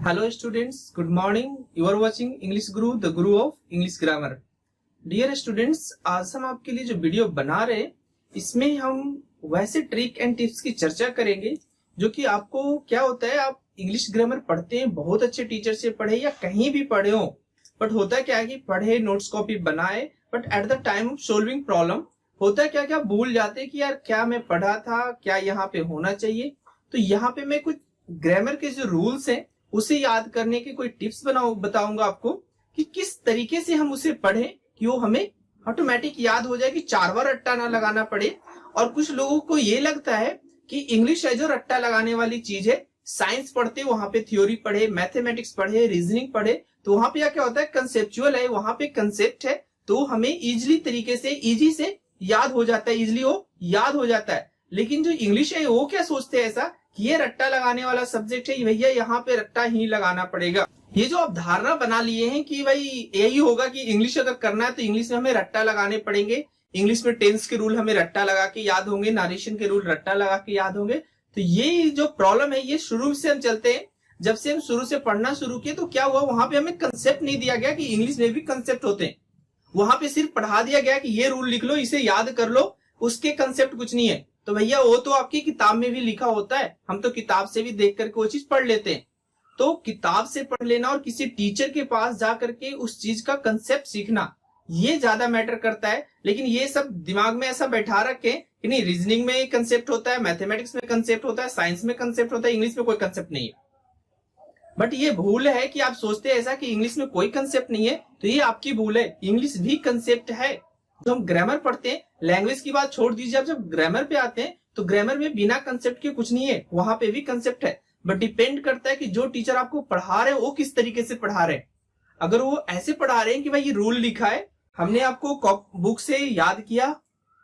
Hello students, good morning. You are watching English Guru, the Guru of English Grammar. Dear students, आज हम आपके लिए जो video बना रहे हैं इसमें हम वैसे ट्रिक एंड टिप्स की चर्चा करेंगे जो कि आपको क्या होता है, आप इंग्लिश ग्रामर पढ़ते हैं, बहुत अच्छे टीचर से पढ़े या कहीं भी पढ़े हो, बट होता क्या है कि पढ़े, नोट्स कॉपी बनाए, but at the time of solving problem होता है क्या भूल जाते हैं कि यार क्या मैं पढ़ा था, क्या यहाँ पे होना चाहिए। तो यहाँ पे मैं कुछ ग्रामर के जो रूल्स हैं उसे याद करने के कोई टिप्स बताऊंगा आपको कि किस तरीके से हम उसे पढ़ें कि वो हमें ऑटोमेटिक याद हो जाए, कि 4 बार रट्टा ना लगाना पड़े। और कुछ लोगों को ये लगता है कि इंग्लिश है जो रट्टा लगाने वाली चीज है, साइंस पढ़ते वहां पे थ्योरी पढ़े, मैथमेटिक्स पढ़े, रीजनिंग पढ़े, तो वहां पे क्या होता है, कंसेप्चुअल है, वहां पे कंसेप्ट है, तो हमें इजिली तरीके से इजी से याद हो जाता है, इजिली वो याद हो जाता है। लेकिन जो इंग्लिश है वो क्या सोचते हैं ऐसा कि ये रट्टा लगाने वाला सब्जेक्ट है, भैया यहाँ पे रट्टा ही लगाना पड़ेगा। ये जो आप धारणा बना लिए हैं कि भाई यही होगा कि इंग्लिश अगर करना है तो इंग्लिश में हमें रट्टा लगाने पड़ेंगे, इंग्लिश में टेंस के रूल हमें रट्टा लगा के याद होंगे, नारेशन के रूल रट्टा लगा के याद होंगे। तो ये जो प्रॉब्लम है ये शुरू से हम चलते हैं, जब से हम शुरू से पढ़ना शुरू किए तो क्या हुआ, वहां पे हमें कंसेप्ट नहीं दिया गया कि इंग्लिश में भी कंसेप्ट होते हैं। वहां पे सिर्फ पढ़ा दिया गया कि ये रूल लिख लो, इसे याद कर लो, उसके कंसेप्ट कुछ नहीं है। तो भैया वो तो आपकी किताब में भी लिखा होता है, हम तो किताब से भी देख करके वो चीज पढ़ लेते हैं। तो किताब से पढ़ लेना और किसी टीचर के पास जा करके उस चीज का कंसेप्ट सीखना, ये ज्यादा मैटर करता है। लेकिन ये सब दिमाग में ऐसा बैठा रखे कि नहीं, रीजनिंग में कंसेप्ट होता है, मैथमेटिक्स में कंसेप्ट होता है, साइंस में कंसेप्ट होता है, इंग्लिश में कोई कंसेप्ट नहीं है। बट ये भूल है कि आप सोचते हैं ऐसा कि इंग्लिश में कोई कंसेप्ट नहीं है, तो ये आपकी भूल है। इंग्लिश भी कंसेप्ट है। जो हम ग्रामर पढ़ते हैं, लैंग्वेज की बात छोड़ दीजिए, जब ग्रामर पे आते हैं तो ग्रामर में बिना कंसेप्ट के कुछ नहीं है, वहां पे भी कंसेप्ट है। बट डिपेंड करता है कि जो टीचर आपको पढ़ा रहे हैं वो किस तरीके से पढ़ा रहे हैं। अगर वो ऐसे पढ़ा रहे हैं कि भाई ये रूल लिखा है, हमने आपको बुक से याद किया,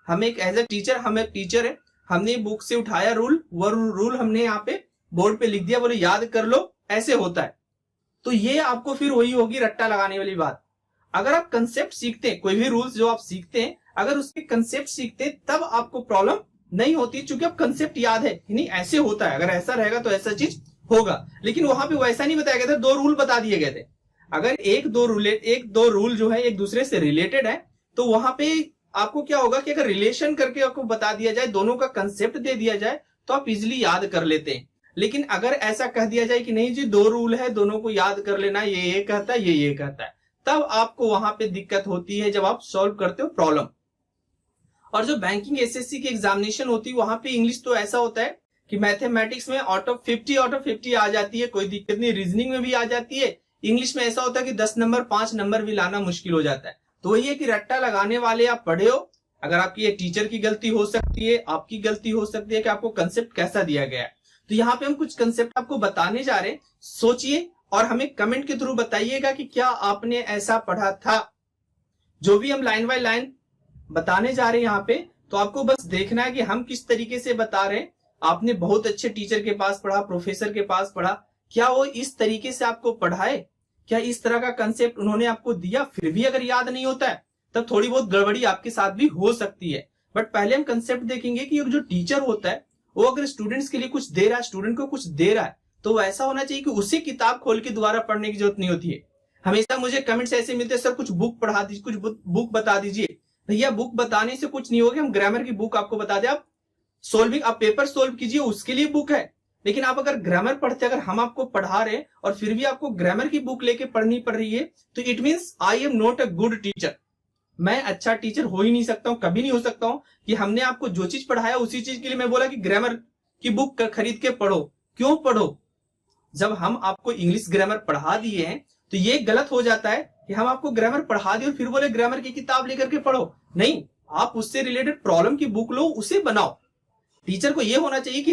हम एक एज ए टीचर, हम एक टीचर है, हमने बुक से उठाया रूल, वो रूल हमने यहाँ पे बोर्ड पे लिख दिया, बोले याद कर लो, ऐसे होता है। तो ये आपको फिर वही होगी रट्टा लगाने वाली बात। अगर आप कंसेप्ट सीखते हैं, कोई भी रूल्स जो आप सीखते हैं, अगर उसके कंसेप्ट सीखते हैं तब आपको प्रॉब्लम नहीं होती, क्योंकि अब कंसेप्ट याद है कि नहीं ऐसे होता है, अगर ऐसा रहेगा तो ऐसा चीज होगा। लेकिन वहां पे वैसा नहीं बताया गया था, 2 रूल बता दिए गए थे। अगर एक दो रूल जो है एक दूसरे से रिलेटेड है तो वहां पे आपको क्या होगा कि अगर रिलेशन करके आपको बता दिया जाए, दोनों का कंसेप्ट दे दिया जाए, तो आप इजिली याद कर लेते हैं। लेकिन अगर ऐसा कह दिया जाए कि नहीं जी 2 रूल है, दोनों को याद कर लेना, ये कहता है, ये कहता है, तब आपको वहां पे दिक्कत होती है जब आप सॉल्व करते हो प्रॉब्लम। और जो बैंकिंग एसएससी की एग्जामिनेशन होती है वहां पे इंग्लिश तो ऐसा होता है कि मैथमेटिक्स में आउट ऑफ 50 आ जाती है, कोई दिक्कत नहीं, रीजनिंग में भी आ जाती है। इंग्लिश में ऐसा होता है कि 10 नंबर 5 नंबर भी लाना मुश्किल हो जाता है। तो वही है कि रट्टा लगाने वाले आप पढ़े हो, अगर आपकी टीचर की गलती हो सकती है, आपकी गलती हो सकती है कि आपको कंसेप्ट कैसा दिया गया है। तो यहाँ पे हम कुछ कंसेप्ट आपको बताने जा रहे हैं, सोचिए और हमें कमेंट के थ्रू बताइएगा कि क्या आपने ऐसा पढ़ा था। जो भी हम लाइन बाय लाइन बताने जा रहे हैं यहाँ पे, तो आपको बस देखना है कि हम किस तरीके से बता रहे हैं। आपने बहुत अच्छे टीचर के पास पढ़ा, प्रोफेसर के पास पढ़ा, क्या वो इस तरीके से आपको पढ़ाए, क्या इस तरह का कंसेप्ट उन्होंने आपको दिया, फिर भी अगर याद नहीं होता है तब थोड़ी बहुत गड़बड़ी आपके साथ भी हो सकती है। बट पहले हम कंसेप्ट देखेंगे कि जो टीचर होता है वो अगर स्टूडेंट्स के लिए कुछ दे रहा है, स्टूडेंट को कुछ दे रहा है, तो ऐसा होना चाहिए कि उसी किताब खोल के दोबारा पढ़ने की जरूरत नहीं होती है। हमेशा मुझे कमेंट्स ऐसे मिलते हैं, सर कुछ बुक पढ़ा दीजिए, कुछ बुक बता दीजिए। भैया बुक बताने से कुछ नहीं होगा, हम ग्रामर की बुक आपको बता दें, आप सोल्विंग, आप पेपर सोल्व कीजिए, उसके लिए बुक है। लेकिन आप अगर ग्रामर पढ़ते, अगर हम आपको पढ़ा रहे हैं और फिर भी आपको ग्रामर की बुक लेके पढ़नी पड़ रही है, तो it means I am not a good teacher. मैं अच्छा टीचर हो ही नहीं सकता हूं, कभी नहीं हो सकता हूं कि हमने आपको जो चीज पढ़ाया उसी चीज के लिए मैं बोला कि ग्रामर की बुक खरीद के पढ़ो। क्यों पढ़ो? जब हम आपको इंग्लिश ग्रामर पढ़ा दिए हैं तो ये गलत हो जाता है कि हम आपको ग्रामर पढ़ा दिए और फिर बोले ग्रामर की किताब लेकर के पढ़ो। नहीं, आप उससे रिलेटेड प्रॉब्लम की बुक लो, उसे बनाओ। टीचर को यह होना चाहिए कि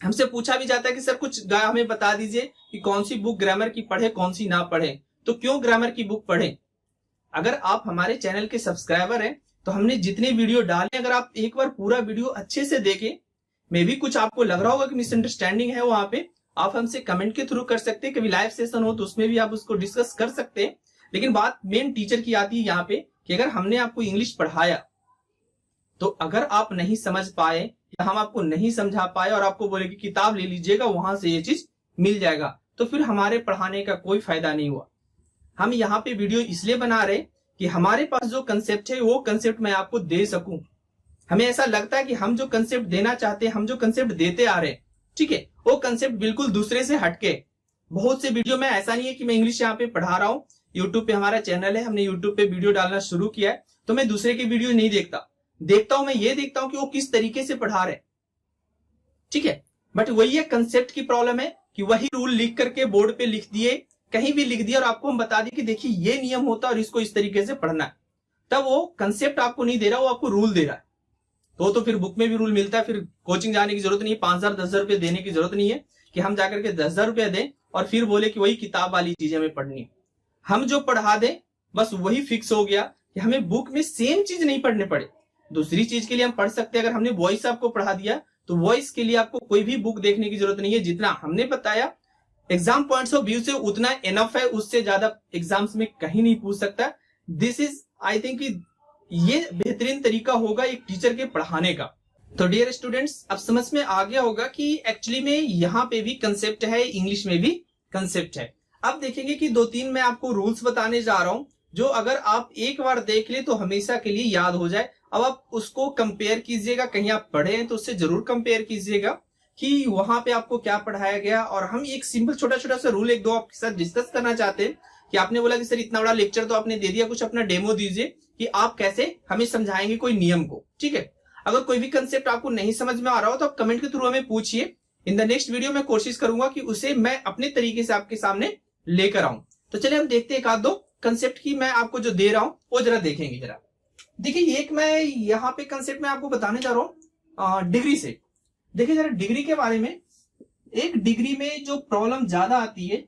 हमसे पूछा भी जाता है कि सर कुछ हमें बता दीजिए कि कौन सी बुक ग्रामर की पढ़े, कौन सी ना पढ़े। तो क्यों ग्रामर की बुक पढ़े? अगर आप हमारे चैनल के सब्सक्राइबर हैं तो हमने जितने वीडियो डाले, अगर आप एक बार पूरा वीडियो अच्छे से देखें, मे भी कुछ आपको लग रहा होगा कि मिसअंडरस्टैंडिंग है, वहां पे आप हमसे कमेंट के थ्रू कर सकते हैं। कभी लाइव सेशन हो तो उसमें भी आप उसको डिस्कस कर सकते हैं। लेकिन बात मेन टीचर की आती है यहाँ पे कि अगर हमने आपको इंग्लिश पढ़ाया तो अगर आप नहीं समझ पाए या हम आपको नहीं समझा पाए और आपको बोले कि किताब ले लीजिएगा, वहां से ये चीज मिल जाएगा तो फिर हमारे पढ़ाने का कोई फायदा नहीं हुआ। हम यहाँ पे वीडियो इसलिए बना रहे कि हमारे पास जो कंसेप्ट है वो कंसेप्ट मैं आपको दे सकूं। हमें ऐसा लगता है कि हम जो कंसेप्ट देना चाहते हैं, हम जो कंसेप्ट देते आ रहे हैं, ठीक है, वो कंसेप्ट बिल्कुल दूसरे से हटके। बहुत से वीडियो में ऐसा नहीं है कि मैं इंग्लिश यहाँ पे पढ़ा रहा हूँ, यूट्यूब पे हमारा चैनल है, हमने यूट्यूब पे वीडियो डालना शुरू किया है तो मैं दूसरे के वीडियो नहीं देखता हूं मैं ये देखता हूं कि वो किस तरीके से पढ़ा रहे, ठीक है। बट वही एक कंसेप्ट की प्रॉब्लम है कि वही रूल लिख करके बोर्ड पे लिख दिए, कहीं भी लिख दिया और आपको हम बता दिए कि देखिए ये नियम होता है और इसको इस तरीके से पढ़ना है, तब वो कंसेप्ट आपको नहीं दे रहा, वो आपको रूल दे रहा है। तो फिर बुक में भी रूल मिलता है, फिर कोचिंग जाने की जरूरत नहीं है, 5,000 10,000 रुपए देने की जरूरत नहीं है कि हम जाकर के 10,000 रुपया दें और फिर बोले कि वही किताब वाली चीज हमें पढ़नी है। हम जो पढ़ा दें बस वही फिक्स हो गया कि हमें बुक में सेम चीज नहीं पढ़ने पड़े। दूसरी चीज के लिए हम पढ़ सकते हैं, अगर हमने वॉइस आपको पढ़ा दिया तो वॉइस के लिए आपको कोई भी बुक देखने की जरूरत नहीं है। जितना हमने बताया एग्जाम पॉइंट्स ऑफ व्यू से उतना एनफ है, उससे ज्यादा एग्जाम्स में कहीं नहीं पूछ सकता। दिस इज आई थिंक ये बेहतरीन तरीका होगा एक टीचर के पढ़ाने का। तो डियर स्टूडेंट्स, अब समझ में आ गया होगा कि एक्चुअली में यहाँ पे भी कंसेप्ट है, इंग्लिश में भी कंसेप्ट है। अब देखेंगे कि 2-3 मैं आपको रूल्स बताने जा रहा हूं जो अगर आप एक बार देख ले तो हमेशा के लिए याद हो जाए। अब आप उसको कंपेयर कीजिएगा, कहीं आप पढ़े हैं तो उससे जरूर कंपेयर कीजिएगा कि वहां पे आपको क्या पढ़ाया गया। और हम एक सिंपल छोटा छोटा सा रूल 1-2 आपके साथ डिस्कस करना चाहते हैं कि आपने बोला कि सर इतना बड़ा लेक्चर तो आपने दे दिया, कुछ अपना डेमो दीजिए कि आप कैसे हमें समझाएंगे कोई नियम को, ठीक है। अगर कोई भी कंसेप्ट आपको नहीं समझ में आ रहा हो तो आप कमेंट के थ्रू हमें पूछिए। इन द नेक्स्ट वीडियो में कोशिश करूंगा कि उसे मैं अपने तरीके से आपके सामने लेकर आऊं। तो चलिए हम देखते हैं 1-2 कंसेप्ट की मैं आपको जो दे रहा हूं वो जरा देखेंगे। जरा देखिए, एक मैं यहाँ पे कंसेप्ट में आपको बताने जा रहा हूं डिग्री से। देखिए जरा डिग्री के बारे में, एक डिग्री में जो प्रॉब्लम ज्यादा आती है,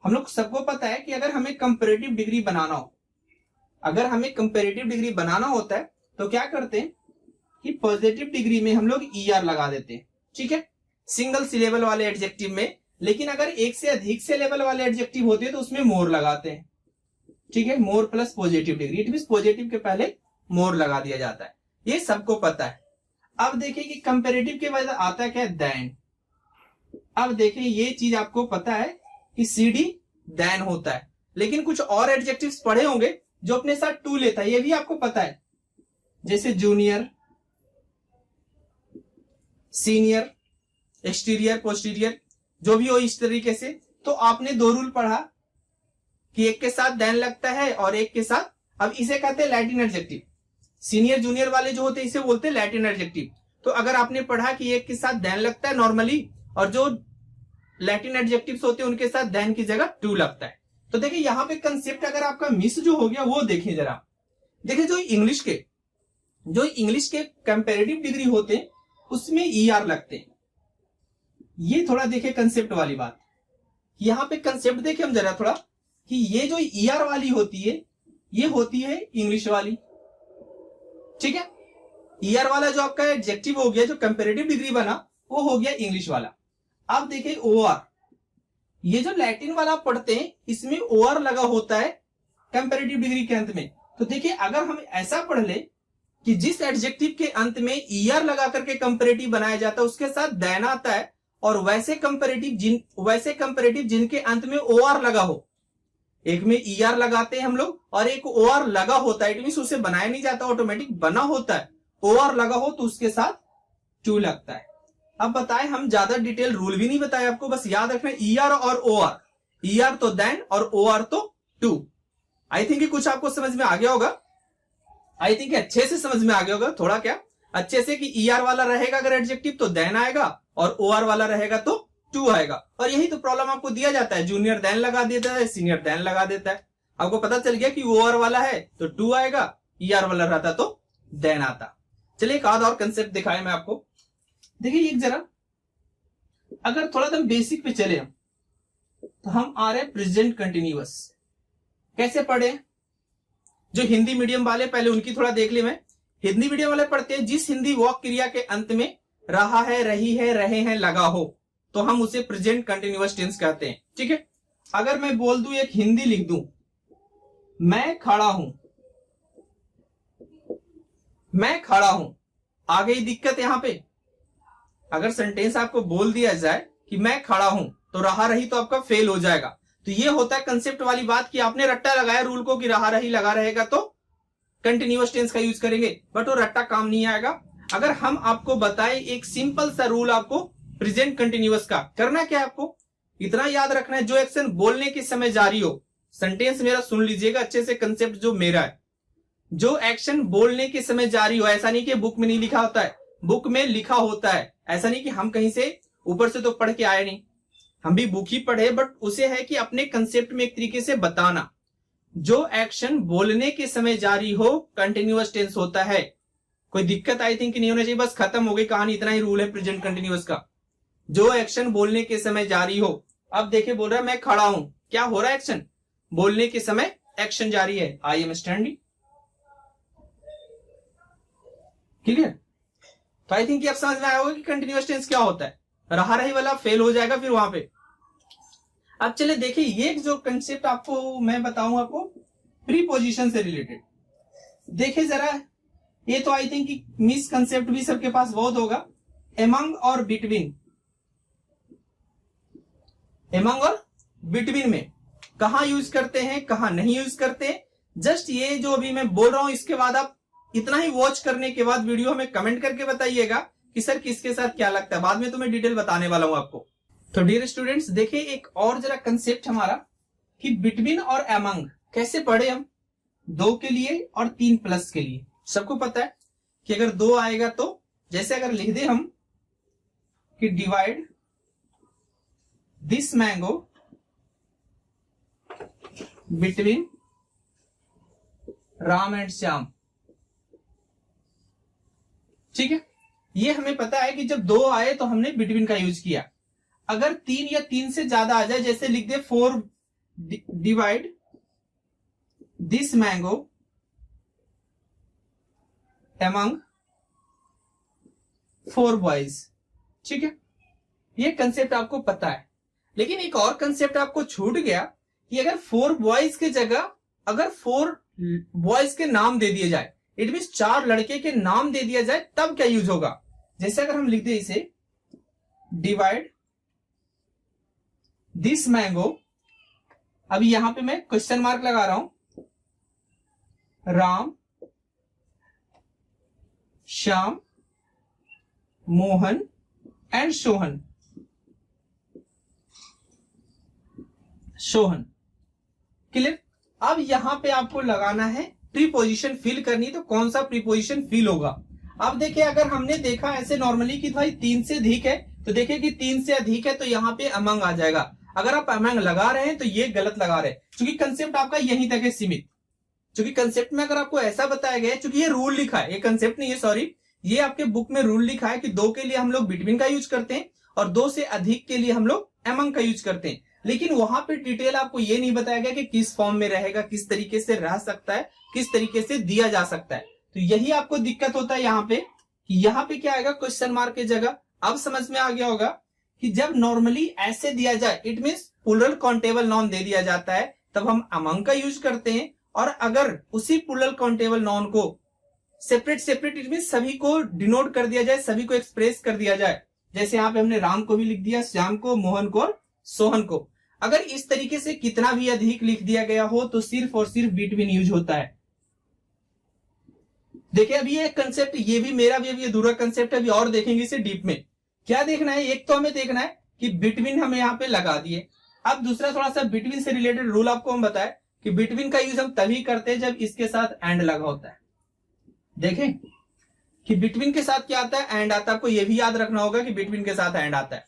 हम लोग सबको पता है कि अगर हमें कंपैरेटिव डिग्री बनाना हो, अगर हमें कंपैरेटिव डिग्री बनाना होता है तो क्या करते हैं कि पॉजिटिव डिग्री में हम लोग ER लगा देते हैं, ठीक है, सिंगल सिलेबल वाले एडजेक्टिव में। लेकिन अगर एक से अधिक सिलेबल वाले एडजेक्टिव होते हैं तो उसमें मोर लगाते हैं, ठीक है, more plus positive degree, it means positive के पहले मोर लगा दिया जाता है, ये सबको पता है। अब देखिए कि कंपैरेटिव के बाद आता है क्या, देन। अब देखिए ये चीज आपको पता है कि CD देन होता है, लेकिन कुछ और एडजेक्टिव्स पढ़े होंगे जो अपने साथ टू लेता है, ये भी आपको पता है, जैसे जूनियर, सीनियर, एक्सटीरियर, पोस्टीरियर, जो भी हो इस तरीके से। तो आपने 2 रूल पढ़ा कि एक के साथ देन लगता है और एक के साथ, अब इसे कहते हैं लैटिन एडजेक्टिव। सीनियर जूनियर वाले जो होते हैं इसे बोलते हैं लैटिन एडजेक्टिव। तो अगर आपने पढ़ा कि एक के साथ देन लगता है नॉर्मली और जो लैटिन एडजेक्टिव्स होते हैं उनके साथ देन की जगह टू लगता है। तो देखिए यहाँ पे कंसेप्ट अगर आपका मिस जो हो गया वो देखिए जरा। देखिए जो इंग्लिश के कंपैरेटिव डिग्री होते हैं उसमें ER लगते हैं। ये थोड़ा देखिए कंसेप्ट वाली बात, यहाँ पे कंसेप्ट देखिए हम जरा थोड़ा कि ये जो ER वाली होती है ये होती है इंग्लिश वाली, ठीक है। ER वाला जो आपका एडजेक्टिव हो गया, जो कंपैरेटिव डिग्री बना वो हो गया इंग्लिश वाला। अब देखिए OR, ये जो लैटिन वाला पढ़ते हैं इसमें OR लगा होता है कंपैरेटिव डिग्री के अंत में। तो देखिए अगर हम ऐसा पढ़ ले कि जिस एडजेक्टिव के अंत में ER लगा करके कंपैरेटिव बनाया जाता है उसके साथ देन आता है, और वैसे कंपैरेटिव जिनके अंत में OR लगा हो, एक में ER लगाते हैं हम लोग और एक OR लगा होता है, इट मींस उसे बनाया नहीं जाता, ऑटोमेटिक बना होता है, OR लगा हो तो उसके साथ टू लगता है। अब बताएं, हम ज्यादा डिटेल रूल भी नहीं बताए आपको, बस याद रखना ER और OR, ER तो देन और OR तो टू। आई थिंक कुछ आपको समझ में आ गया होगा, आई थिंक अच्छे से समझ में आ गया होगा, थोड़ा क्या अच्छे से कि ER वाला रहेगा अगर एडजेक्टिव तो देन आएगा और OR वाला रहेगा तो टू आएगा। और यही तो प्रॉब्लम आपको दिया जाता है, जूनियर देन लगा देता है, सीनियर देन लगा देता है। आपको पता चल गया कि OR वाला है तो टू आएगा, ER वाला रहता तो देन आता। चलिए एक आध और कंसेप्ट दिखाए मैं आपको। देखिए एक जरा, अगर थोड़ा सा बेसिक पे चले हम तो हम आ रहे प्रेजेंट कंटिन्यूअस कैसे पढ़े। जो हिंदी मीडियम वाले पहले उनकी थोड़ा देख ले, मैं हिंदी मीडियम वाले पढ़ते हैं जिस हिंदी वाक क्रिया के अंत में रहा है, रही है, रहे हैं लगा हो तो हम उसे प्रेजेंट कंटिन्यूअस टेंस कहते हैं, ठीक है। अगर मैं बोल दूं, एक हिंदी लिख दूं, मैं खड़ा हूं, मैं खड़ा हूं, आ गई दिक्कत यहां पे। अगर सेंटेंस आपको बोल दिया जाए कि मैं खड़ा हूं तो रहा रही तो आपका फेल हो जाएगा। तो ये होता है कंसेप्ट वाली बात कि आपने रट्टा लगाया रूल को कि रहा रही लगा रहेगा तो कंटिन्यूअस टेंस का यूज करेंगे, बट वो रट्टा काम नहीं आएगा। अगर हम आपको बताएं एक सिंपल सा रूल आपको प्रेजेंट कंटिन्यूअस का, करना क्या है आपको इतना याद रखना है, जो एक्शन बोलने के समय जारी हो, सेंटेंस मेरा सुन लीजिएगा अच्छे से, कंसेप्ट जो मेरा है, जो एक्शन बोलने के समय जारी हो, ऐसा नहीं कि बुक में नहीं लिखा होता है, बुक में लिखा होता है, ऐसा नहीं कि हम कहीं से ऊपर से तो पढ़ के आए नहीं, हम भी बुक ही पढ़े, बट उसे है कि अपने कंसेप्ट में एक तरीके से बताना। जो एक्शन बोलने के समय जारी हो कंटिन्यूअस टेंस होता है। कोई दिक्कत आई थिंक नहीं होना चाहिए, बस खत्म हो गई कहानी, इतना ही रूल है प्रेजेंट कंटिन्यूअस का। जो एक्शन बोलने के समय जारी हो, अब देखिए बोल रहा है मैं खड़ा हूं, क्या हो रहा है एक्शन, बोलने के समय एक्शन जारी है, आई एम स्टैंडिंग। क्लियर? तो आई थिंक आप समझ में आया होगा कि कंटिन्यूअस टेंस क्या होता है, रहा रही वाला फेल हो जाएगा फिर वहां पे। अब चले देखिए ये जो कंसेप्ट आपको मैं बताऊं आपको प्रीपोजिशन से रिलेटेड, देखिए जरा, ये तो आई थिंक मिस कंसेप्ट भी सबके पास बहुत होगा, एमंग और बिटवीन। एमंग और बिटवीन में कहां यूज करते हैं कहां नहीं यूज करते हैं, जस्ट ये जो अभी मैं बोल रहा हूं इसके बाद आप इतना ही वॉच करने के बाद वीडियो में कमेंट करके बताइएगा कि सर किसके साथ क्या लगता है, बाद में तो मैं डिटेल बताने वाला हूं आपको। तो डियर स्टूडेंट्स देखिए एक और जरा कंसेप्ट हमारा कि बिटवीन और एमंग कैसे पढ़े हम, 2 के लिए और 3 प्लस के लिए। सबको पता है कि अगर 2 आएगा तो जैसे अगर लिख दे हम कि divide this mango between Ram and Shyam, ठीक है, ये हमें पता है कि जब 2 आए तो हमने बिटवीन का यूज किया। अगर 3 या 3 से ज्यादा आ जाए, जैसे लिख दे 4 divide this mango among 4 boys, ठीक है, ये कंसेप्ट आपको पता है। लेकिन एक और कंसेप्ट आपको छूट गया कि अगर 4 बॉयज के जगह अगर 4 बॉयज के नाम दे दिए जाए, इट मीन 4 लड़के के नाम दे दिया जाए, तब क्या यूज होगा। जैसे अगर हम लिख दे इसे डिवाइड दिस मैंगो, अभी यहां पे मैं क्वेश्चन मार्क लगा रहा हूं, राम श्याम मोहन एंड सोहन, सोहन, क्लियर। अब यहां पे आपको लगाना है प्रीपोजिशन फिल करनी, तो कौन सा प्रीपोजिशन फिल होगा। अब देखिए अगर हमने देखा ऐसे नॉर्मली कि भाई 3 से अधिक है, तो देखिए कि 3 से अधिक है तो यहाँ पे अमंग आ जाएगा। अगर आप अमंग लगा रहे हैं तो ये गलत लगा रहे हैं, क्योंकि कंसेप्ट आपका यहीं तक है सीमित। क्योंकि कंसेप्ट में अगर आपको ऐसा बताया गया है, क्योंकि ये रूल लिखा है, ये कंसेप्ट नहीं है सॉरी, ये आपके बुक में रूल लिखा है कि 2 के लिए हम लोग बिटवीन का यूज करते हैं और 2 से अधिक के लिए हम लोग अमंग का यूज करते हैं। लेकिन वहां पे डिटेल आपको ये नहीं बताया गया कि किस फॉर्म में रहेगा, किस तरीके से रह सकता है, किस तरीके से दिया जा सकता है। तो यही आपको दिक्कत होता है यहाँ पे कि यहाँ पे क्या आएगा क्वेश्चन मार्क की जगह। अब समझ में आ गया होगा कि जब नॉर्मली ऐसे दिया जाए, it means plural countable noun दे दिया जाता है, तब हम अमंग का यूज करते हैं। और अगर उसी प्लूरल काउंटेबल नाउन को सेपरेट सेपरेट इट मींस सभी को डिनोट कर दिया जाए, सभी को एक्सप्रेस कर दिया जाए, जैसे यहाँ पे हमने राम को भी लिख दिया, श्याम को, मोहन को और सोहन को, अगर इस तरीके से कितना भी अधिक लिख दिया गया हो तो सिर्फ और सिर्फ बिटवीन यूज होता है। देखिए अभी ये कंसेप्ट, ये भी मेरा भी अभी अधूरा कंसेप्ट है, अभी और देखेंगे इसे डीप में। क्या देखना है, एक तो हमें देखना है कि बिटवीन हमें यहाँ पे लगा दिए। अब दूसरा थोड़ा सा बिटवीन से रिलेटेड रूल आपको हम बताए कि बिटवीन का यूज हम तभी करते हैं जब इसके साथ एंड लगा होता है। देखें कि बिटवीन के साथ क्या आता है, एंड आता है। आपको यह भी याद रखना होगा कि बिटवीन के साथ एंड आता है।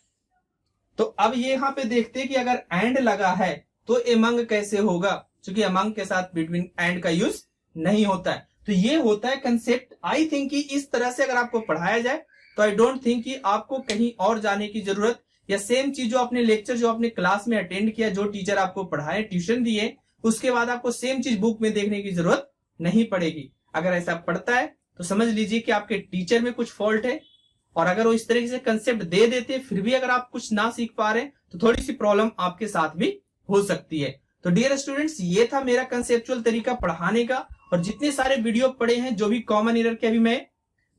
तो अब ये यहाँ पे देखते हैं कि अगर एंड लगा है तो अमंग कैसे होगा, क्योंकि अमंग के साथ बिटवीन एंड का यूज नहीं होता है। तो ये होता है कंसेप्ट। आई थिंक कि इस तरह से अगर आपको पढ़ाया जाए तो आई डोंट थिंक कि आपको कहीं और जाने की जरूरत, या सेम चीज जो आपने लेक्चर जो आपने क्लास में अटेंड किया, जो टीचर आपको पढ़ाए, ट्यूशन दिए, उसके बाद आपको सेम चीज बुक में देखने की जरूरत नहीं पड़ेगी। अगर ऐसा पड़ता है तो समझ लीजिए कि आपके टीचर में कुछ फॉल्ट है, और अगर वो इस तरीके से कंसेप्ट दे देते फिर भी अगर आप कुछ ना सीख पा रहे तो थोड़ी सी प्रॉब्लम आपके साथ भी हो सकती है। तो डियर स्टूडेंट्स, ये था मेरा कंसेप्चुअल तरीका पढ़ाने का। और जितने सारे वीडियो पढ़े हैं जो भी कॉमन एरर के, अभी मैं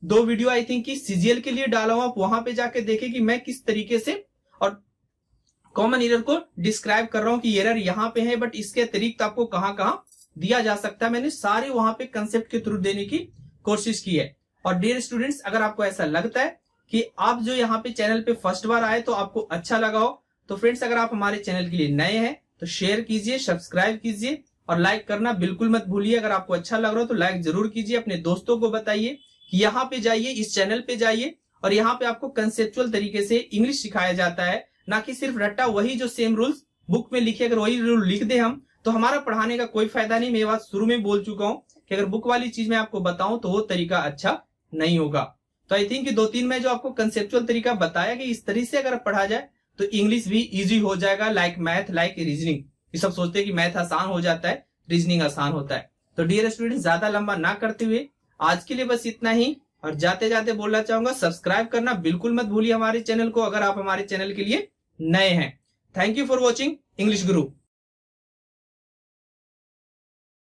2 वीडियो आई थिंक कि सीजीएल के लिए डाला हूं, आप वहां पे जाके देखें कि मैं किस तरीके से और कॉमन एरर को डिस्क्राइब कर रहा हूं कि एरर यहाँ पे है, बट इसके अतिरिक्त आपको कहाँ कहाँ दिया जा सकता है, मैंने सारे वहां पे कंसेप्ट के थ्रू देने की कोशिश की है। और डियर स्टूडेंट्स, अगर आपको ऐसा लगता है कि आप जो यहाँ पे चैनल पे फर्स्ट बार आए तो आपको अच्छा लगा हो, तो फ्रेंड्स अगर आप हमारे चैनल के लिए नए हैं तो शेयर कीजिए, सब्सक्राइब कीजिए और लाइक करना बिल्कुल मत भूलिए। अगर आपको अच्छा लग रहा हो तो लाइक जरूर कीजिए, अपने दोस्तों को बताइए कि यहाँ पे जाइए, इस चैनल पे जाइए और यहाँ पे आपको कंसेप्चुअल तरीके से इंग्लिश सिखाया जाता है, ना कि सिर्फ रट्टा वही जो सेम रूल्स बुक में लिखे, अगर वही रूल लिख दे हम तो हमारा पढ़ाने का कोई फायदा नहीं। मैं बात शुरू में बोल चुका हूँ कि अगर बुक वाली चीज मैं आपको बताऊं तो वो तरीका अच्छा नहीं होगा। तो आई थिंक 2-3 में जो आपको कंसेप्चुअल तरीका बताया कि इस तरीके से अगर पढ़ा जाए तो इंग्लिश भी इजी हो जाएगा, लाइक मैथ, लाइक रीजनिंग। ये सब सोचते हैं कि मैथ आसान हो जाता है, रीजनिंग आसान होता है। तो डियर स्टूडेंट, ज्यादा लंबा ना करते हुए आज के लिए बस इतना ही, और जाते जाते बोलना चाहूंगा सब्सक्राइब करना बिल्कुल मत भूलिए हमारे चैनल को, अगर आप हमारे चैनल के लिए नए हैं। Thank you for watching English Guru.